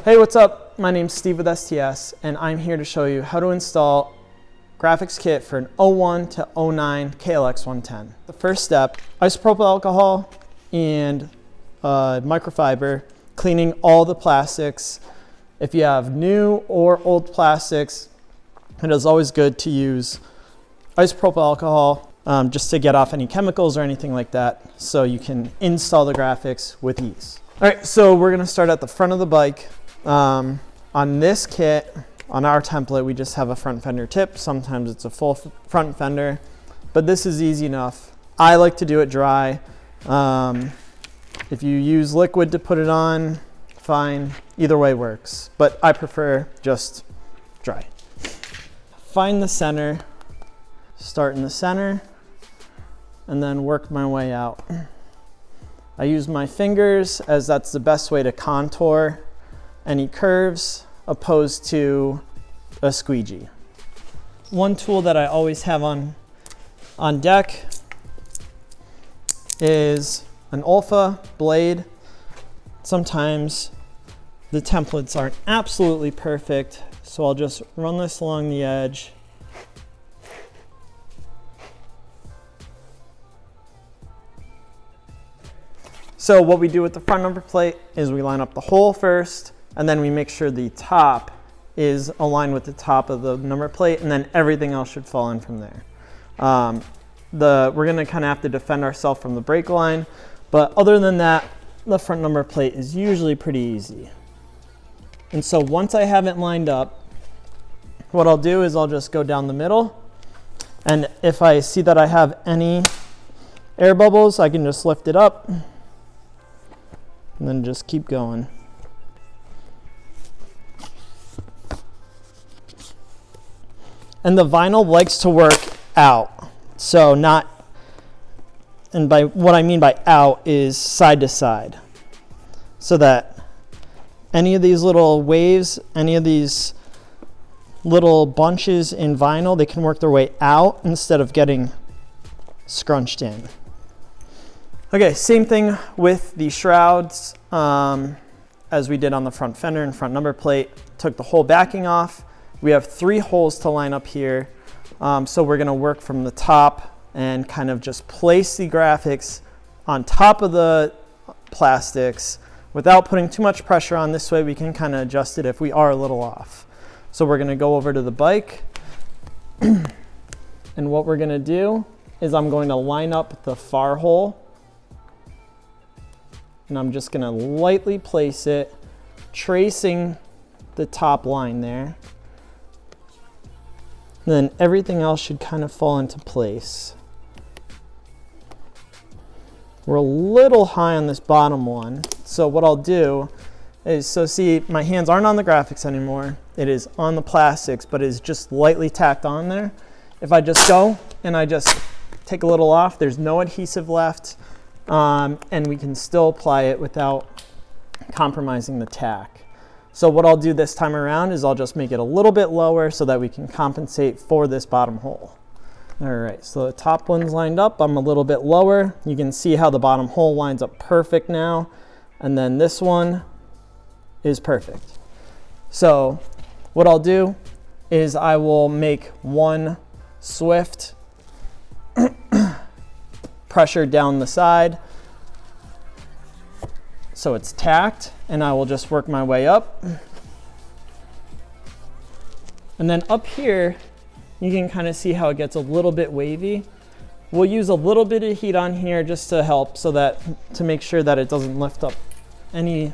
Hey, what's up? My name's Steve with STS, and I'm here to show you how to install graphics kit for an 01 to 09 KLX 110. The first step, isopropyl alcohol and microfiber, cleaning all the plastics. If you have new or old plastics, it is always good to use isopropyl alcohol just to get off any chemicals or anything like that, so you can install the graphics with ease. All right, so we're gonna start at the front of the bike. On this kit, on our template, we just have a front fender tip. Sometimes it's a full front fender, but this is easy enough. I like to do it dry. If you use liquid to put it on, fine. Either way works, but I prefer just dry. Find the center, start in the center, and then work my way out. I use my fingers as that's the best way to contour any curves opposed to a squeegee. One tool that I always have on deck is an Olfa blade. Sometimes the templates aren't absolutely perfect, so I'll just run this along the edge. So what we do with the front number plate is we line up the hole first, and then we make sure the top is aligned with the top of the number plate, and then everything else should fall in from there. We're gonna kind of have to defend ourselves from the brake line, but other than that, the front number plate is usually pretty easy. And so once I have it lined up, what I'll do is I'll just go down the middle, and if I see that I have any air bubbles, I can just lift it up, and then just keep going. And the vinyl likes to work out. So and by what I mean by out is side to side. So that any of these little waves, any of these little bunches in vinyl, they can work their way out instead of getting scrunched in. Okay, same thing with the shrouds as we did on the front fender and front number plate. Took the whole backing off. We have 3 holes to line up here. So we're gonna work from the top and kind of just place the graphics on top of the plastics without putting too much pressure on. This way we can kind of adjust it if we are a little off. So we're gonna go over to the bike. And what we're gonna do is I'm going to line up the far hole. And I'm just gonna lightly place it, tracing the top line there. Then everything else should kind of fall into place. We're a little high on this bottom one. So what I'll do is, so see, my hands aren't on the graphics anymore. It is on the plastics, but it is just lightly tacked on there. If I just go and I just take a little off, there's no adhesive left, and we can still apply it without compromising the tack. So what I'll do this time around is I'll just make it a little bit lower so that we can compensate for this bottom hole. All right, so the top one's lined up. I'm a little bit lower. You can see how the bottom hole lines up perfect now. And then this one is perfect. So what I'll do is I will make one swift pressure down the side so it's tacked, and I will just work my way up. And then up here, you can kind of see how it gets a little bit wavy. We'll use a little bit of heat on here just to help, to make sure that it doesn't lift up any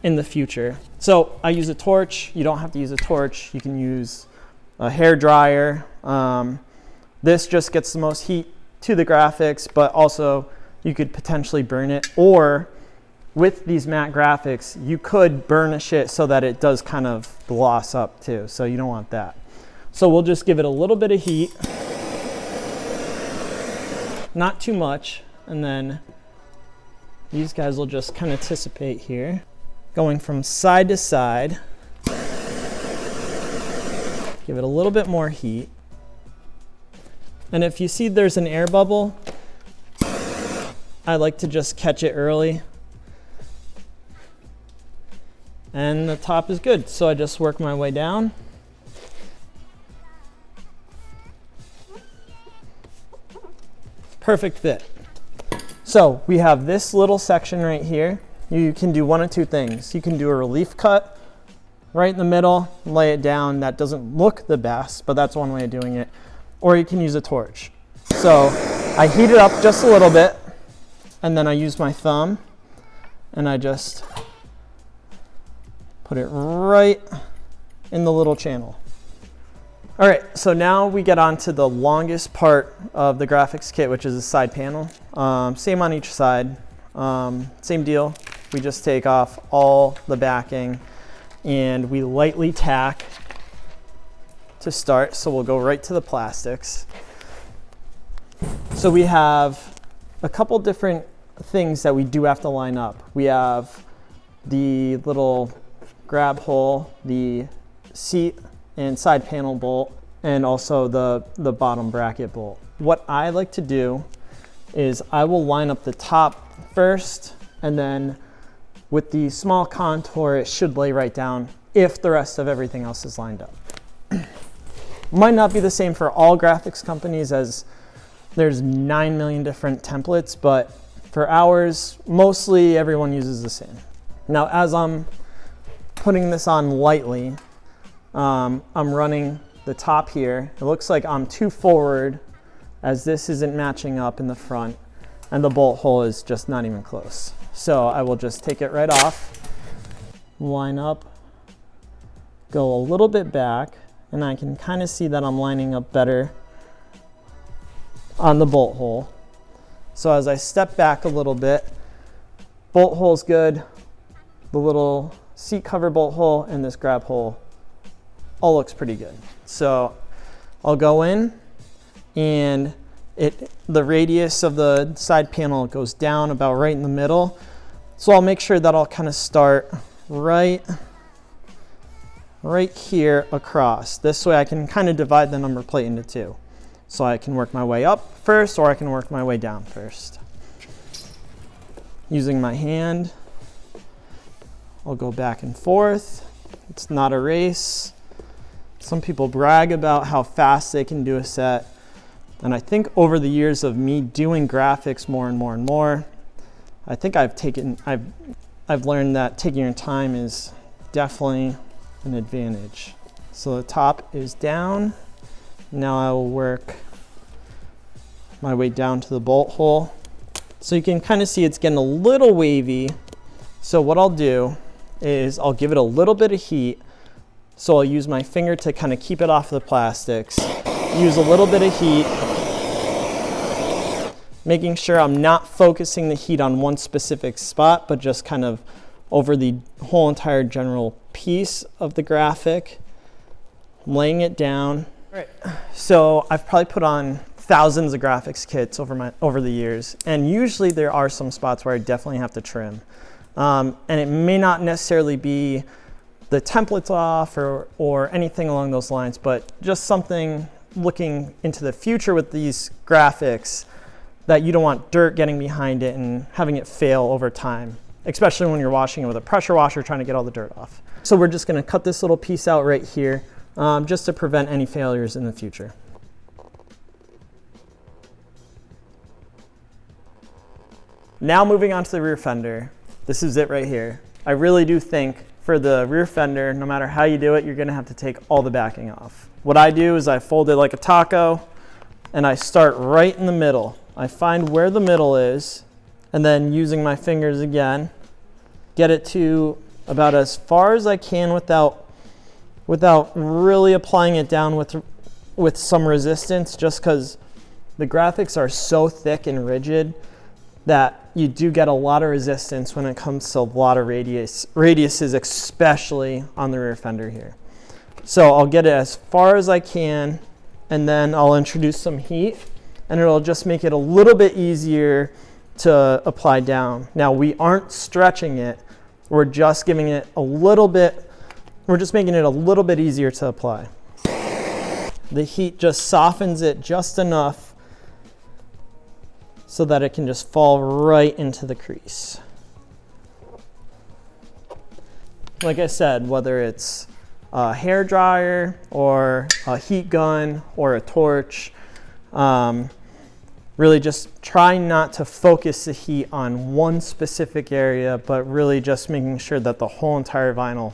in the future. So I use a torch. You don't have to use a torch. You can use a hair dryer. This just gets the most heat to the graphics, but also you could potentially burn it, or with these matte graphics, you could burnish it so that it does kind of gloss up too. So you don't want that. So we'll just give it a little bit of heat, not too much. And then these guys will just kind of dissipate here, going from side to side. Give it a little bit more heat. And if you see there's an air bubble, I like to just catch it early and the top is good. So I just work my way down. Perfect fit. So we have this little section right here. You can do one of two things. You can do a relief cut right in the middle, lay it down. That doesn't look the best, but that's one way of doing it. Or you can use a torch. So I heat it up just a little bit, and then I use my thumb, and I just put it right in the little channel. All right, so now we get on to the longest part of the graphics kit, which is the side panel. Same on each side, same deal. We just take off all the backing and we lightly tack to start. So we'll go right to the plastics. So we have a couple different things that we do have to line up. We have the little grab hole, the seat and side panel bolt, and also the bottom bracket bolt. What I like to do is I will line up the top first, and then with the small contour, it should lay right down if the rest of everything else is lined up. Might not be the same for all graphics companies, as there's 9 million different templates, but for ours, mostly everyone uses the same. Now, as I'm putting this on lightly, I'm running the top here. It looks like I'm too forward, as this isn't matching up in the front, and the bolt hole is just not even close. So I will just take it right off, line up, go a little bit back, and I can kind of see that I'm lining up better on the bolt hole. So as I step back a little bit, bolt hole's good, the little seat cover bolt hole and this grab hole all looks pretty good. So I'll go in, and the radius of the side panel goes down about right in the middle. So I'll make sure that I'll kind of start right here across. This way I can kind of divide the number plate into two. So I can work my way up first, or I can work my way down first. Using my hand, I'll go back and forth. It's not a race. Some people brag about how fast they can do a set. And I think over the years of me doing graphics more and more and more, I think I've learned that taking your time is definitely an advantage. So the top is down. Now I will work my way down to the bolt hole. So you can kind of see it's getting a little wavy. So what I'll do is I'll give it a little bit of heat. So I'll use my finger to kind of keep it off the plastics. Use a little bit of heat, making sure I'm not focusing the heat on one specific spot, but just kind of over the whole entire general piece of the graphic, laying it down. All right. So I've probably put on thousands of graphics kits over the years, and usually there are some spots where I definitely have to trim. And it may not necessarily be the templates off or anything along those lines, but just something looking into the future with these graphics that you don't want dirt getting behind it and having it fail over time, especially when you're washing it with a pressure washer trying to get all the dirt off. So we're just going to cut this little piece out right here just to prevent any failures in the future. Now moving on to the rear fender. This is it right here. I really do think for the rear fender, no matter how you do it, you're going to have to take all the backing off. What I do is I fold it like a taco, and I start right in the middle. I find where the middle is, and then using my fingers again, get it to about as far as I can without really applying it down with some resistance, just because the graphics are so thick and rigid that you do get a lot of resistance when it comes to a lot of radiuses, especially on the rear fender here. So I'll get it as far as I can, and then I'll introduce some heat, and it'll just make it a little bit easier to apply down. Now we aren't stretching it, we're just giving it a little bit, we're just making it a little bit easier to apply. The heat just softens it just enough so that it can just fall right into the crease. like I said, whether it's a hair dryer or a heat gun or a torch, really just try not to focus the heat on one specific area, but really just making sure that the whole entire vinyl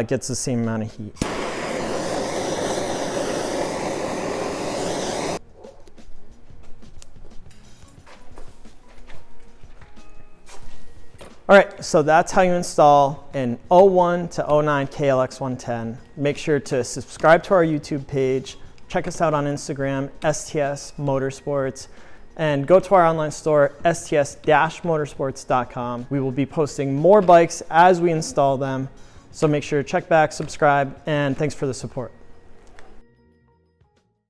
gets the same amount of heat. All right, so that's how you install an 01 to 09 KLX 110. Make sure to subscribe to our YouTube page, check us out on Instagram, STS Motorsports, and go to our online store, sts-motorsports.com. We will be posting more bikes as we install them, so make sure to check back, subscribe, and thanks for the support.